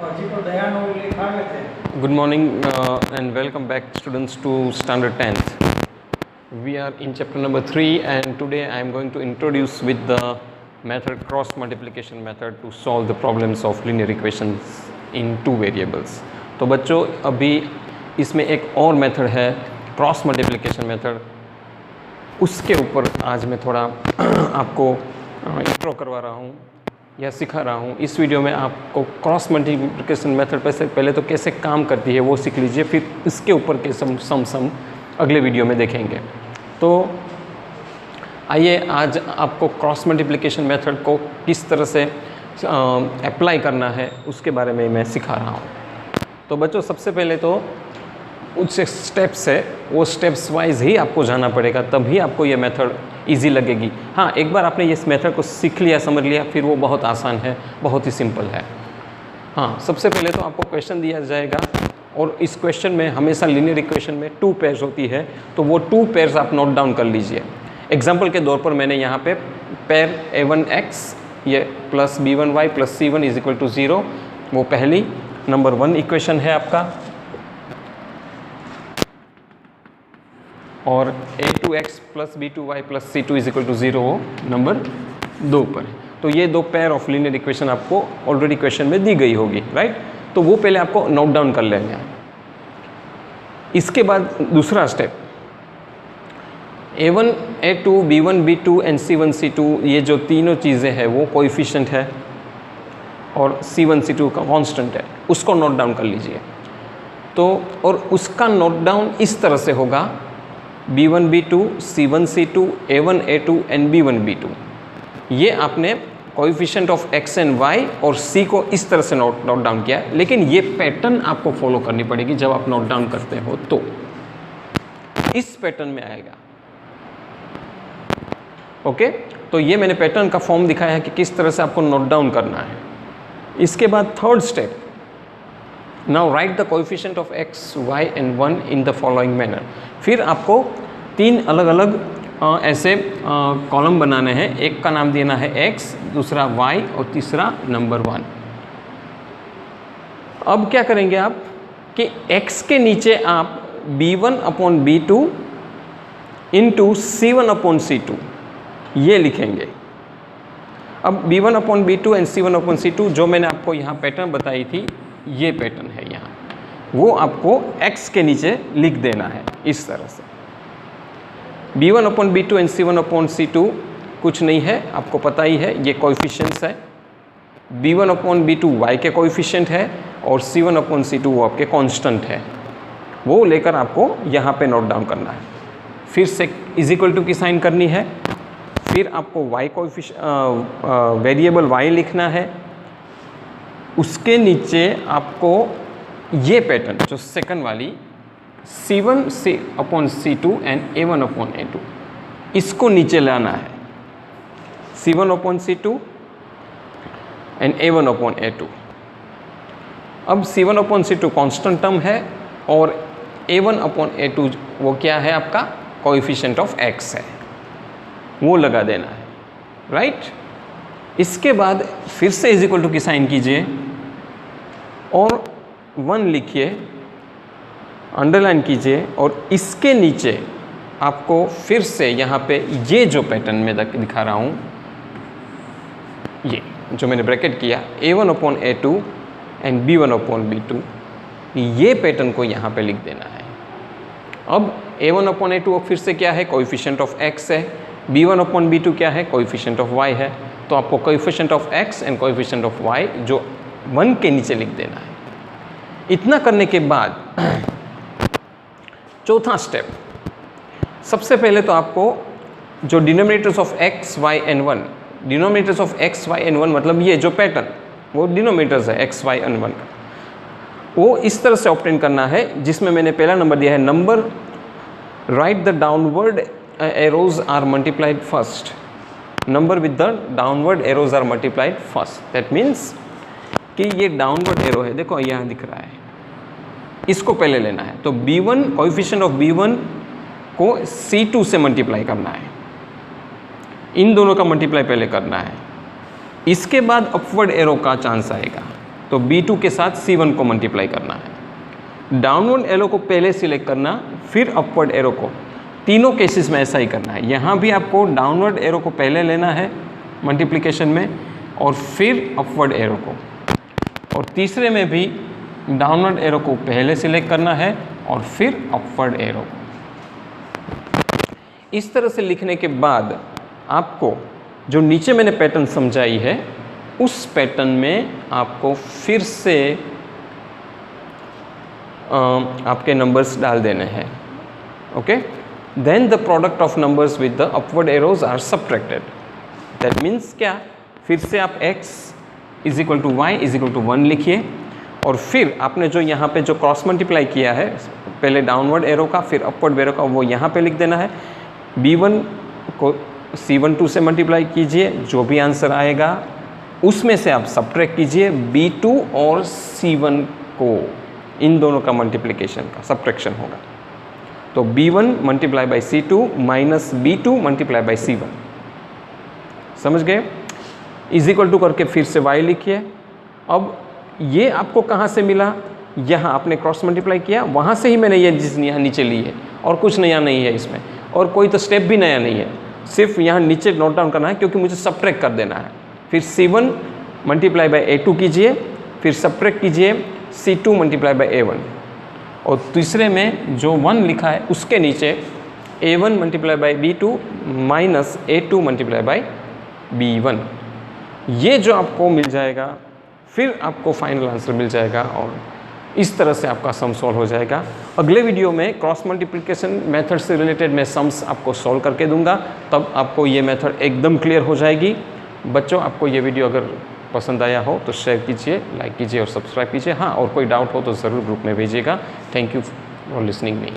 Good morning and welcome back students to standard 10th. We are in chapter number 3 and today I am going to introduce with the method cross multiplication method to solve the problems of linear equations in two variables. तो बच्चों अभी इसमें एक और method है cross multiplication method, उसके ऊपर आज मैं थोड़ा आपको इंट्रो करवा रहा हूँ या सिखा रहा हूँ। इस वीडियो में आपको क्रॉस मल्टीप्लिकेशन मेथड पहले तो कैसे काम करती है वो सीख लीजिए, फिर इसके ऊपर के सम अगले वीडियो में देखेंगे। तो आइए आज आपको क्रॉस मल्टीप्लिकेशन मेथड को किस तरह से अप्लाई करना है उसके बारे में मैं सिखा रहा हूँ। तो बच्चों सबसे पहले तो उस स्टेप्स है वो स्टेप्स वाइज ही आपको जाना पड़ेगा, तभी आपको ये मेथड इजी लगेगी। हाँ, एक बार आपने इस मेथड को सीख लिया, समझ लिया, फिर वो बहुत आसान है, बहुत ही सिंपल है। हाँ, सबसे पहले तो आपको क्वेश्चन दिया जाएगा और इस क्वेश्चन में हमेशा लीनियर इक्वेशन में 2 पेयर्स होती है, तो वो 2 पेयर्स आप नोट डाउन कर लीजिए। एग्जाम्पल के तौर पर मैंने यहाँ पे पेयर a1x ये plus b1y plus c1 is equal to 0, वो पहली नंबर 1 इक्वेशन है आपका, और a2x plus b2y plus c2 is equal to 0 वो नंबर 2 पर है। तो ये 2 पेयर ऑफ लीनियर इक्वेशन आपको ऑलरेडी क्वेश्चन में दी गई होगी, राइट। तो वो पहले आपको नोट डाउन कर लेना है। इसके बाद दूसरा step a1 a2 b1 b2 and c1 c2 ये जो तीनों चीज़ें हैं वो कोएफिशिएंट है और c1 c2 का कांस्टेंट है, उसको नोट डाउन कर लीजिए। तो और उसका नोट डाउन इस तरह से होगा b1 b2 c1 c2 a1 a2 and b1 b2। ये आपने coefficient of x and y और c को इस तरह से नोट डाउन किया, लेकिन ये पैटर्न आपको फॉलो करनी पड़ेगी जब आप नोट डाउन करते हो, तो इस पैटर्न में आएगा। ओके, तो ये मैंने पैटर्न का फॉर्म दिखाया है कि किस तरह से आपको नोट डाउन करना है। इसके बाद third step, now right the coefficient of x, y and 1 in the following manner. फिर आपको 3 अलग अलग ऐसे कॉलम बनाने हैं, एक का नाम देना है x, दूसरा y और तीसरा नंबर 1। अब क्या करेंगे आप कि x के नीचे आप b1 upon b2 into c1 upon c2 ये लिखेंगे। अब b1 upon b2 and c1 upon c2 जो मैंने आपको यहाँ पैटर्न बताई थी, ये पैटर्न है यहाँ, वो आपको x के नीचे लिख देना है इस तरह से। b1 upon b2 and c1 upon c2 कुछ नहीं है, आपको पता ही है, ये कोएफिशिएंट्स है। b1 अपॉन b2 y के कोएफिशिएंट है और c1 अपॉन c2 वो आपके कांस्टेंट है, वो लेकर आपको यहाँ पे नोट डाउन करना है। फिर से इज इक्वल टू की साइन करनी है, फिर आपको y वेरिएबल y लिखना है, उसके नीचे आपको ये पैटर्न जो सेकंड वाली c1 upon c2 and a1 upon a2 इसको नीचे लाना है, c1 upon c2 and a1 upon a2। अब c1 upon c2 constant term है और a1 अपॉन a2 वो क्या है आपका कोएफिशिएंट ऑफ x है, वो लगा देना है, राइट। इसके बाद फिर से इज इक्वल टू की साइन कीजिए और 1 लिखिए, अंडरलाइन कीजिए, और इसके नीचे आपको फिर से यहाँ पे ये जो पैटर्न में दिखा रहा हूँ, ये जो मैंने ब्रैकेट किया a1 upon a2 and b1 upon b2, ये पैटर्न को यहाँ पे लिख देना है। अब a1 अपॉन a2 फिर से क्या है, कोएफिशिएंट ऑफ x है, b1 अपॉन b2 क्या है, कोएफिशिएंट ऑफ y है। तो आपको coefficient of x and coefficient of y जो 1 के नीचे लिख देना है। इतना करने के बाद चौथा स्टेप, सबसे पहले तो आपको जो denominators of x, y and 1, denominators of x, y and 1 मतलब ये जो पैटर्न वो डिनोमिनेटर्स है x, y एंड 1 का, वो इस तरह से ऑब्टेन करना है जिसमें मैंने पहला नंबर दिया है number, right the downward arrows are multiplied first, number with the downward arrows are multiplied first. That means कि ये डाउनवर्ड एरो है, देखो यहाँ दिख रहा है, इसको पहले लेना है। तो b1 कोएफिशिएंट ऑफ b1 को c2 से मल्टीप्लाई करना है, इन दोनों का मल्टीप्लाई पहले करना है। इसके बाद अपवर्ड एरो का चांस आएगा, तो B2 के साथ C1 को मल्टीप्लाई करना है। डाउनवर्ड एरो को पहले सिलेक्ट करना, फिर अपवर्ड एरो को। तीनों केसेस में ऐसा ही करना है। यहाँ भी आपको डाउनवर्ड एरो को पहले लेना है मल्टीप्लिकेशन में और फिर अपवर्ड एरो को, और तीसरे में भी डाउनवर्ड एरो को पहले सिलेक्ट करना है और फिर अपवर्ड एरो को। इस तरह से लिखने के बाद आपको जो नीचे मैंने पैटर्न समझाई है उस पैटर्न में आपको फिर से आपके नंबर्स डाल देने हैं। Okay, then the product of numbers with the upward arrows are subtracted. That means क्या, फिर से आप x is equal to y is equal to 1 लिखिए, और फिर आपने जो यहाँ पे जो क्रॉस मल्टीप्लाई किया है, पहले डाउनवर्ड एरो का फिर अपवर्ड एरो का, वो यहाँ पे लिख देना है। B1 को C12 से मल्टीप्लाई कीजिए, जो भी आंसर आएगा उसमें से आप सब्ट्रैक्ट कीजिए B2 और C1 को, इन दोनों का मल्टीप्लिकेशन का सब्ट्रैक्शन होगा। तो B1 multiply by C2 minus B2 multiply by C1, समझ गए? इज इक्वल टू करके फिर से y लिखिए। अब ये आपको कहाँ से मिला, यहाँ आपने क्रॉस मल्टीप्लाई किया, वहाँ से ही मैंने ये चीज़ यहाँ नीचे ली है, और कुछ नया नहीं है इसमें, और कोई तो स्टेप भी नया नहीं है, सिर्फ यहाँ नीचे नोट डाउन करना है क्योंकि मुझे सब्ट्रैक्ट कर देना है। फिर C1 मल्टीप्लाई बाई A2 कीजिए, फिर सब्ट्रैक्ट कीजिए C2 मल्टीप्लाई बाई A1, और तीसरे में जो 1 लिखा है उसके नीचे A1 multiply by B2 minus A2 multiply by B1। ये जो आपको मिल जाएगा, फिर आपको फाइनल आंसर मिल जाएगा, और इस तरह से आपका सम सॉल्व हो जाएगा। अगले वीडियो में क्रॉस मल्टीप्लिकेशन मेथड से रिलेटेड मैं सम्स आपको सॉल्व करके दूंगा, तब आपको ये मेथड एकदम क्लियर हो जाएगी। बच्चों, आपको ये वीडियो अगर पसंद आया हो तो शेयर कीजिए, लाइक कीजिए और सब्सक्राइब कीजिए। हाँ, और कोई डाउट हो तो ज़रूर ग्रुप में भेजिएगा। Thank you for listening me.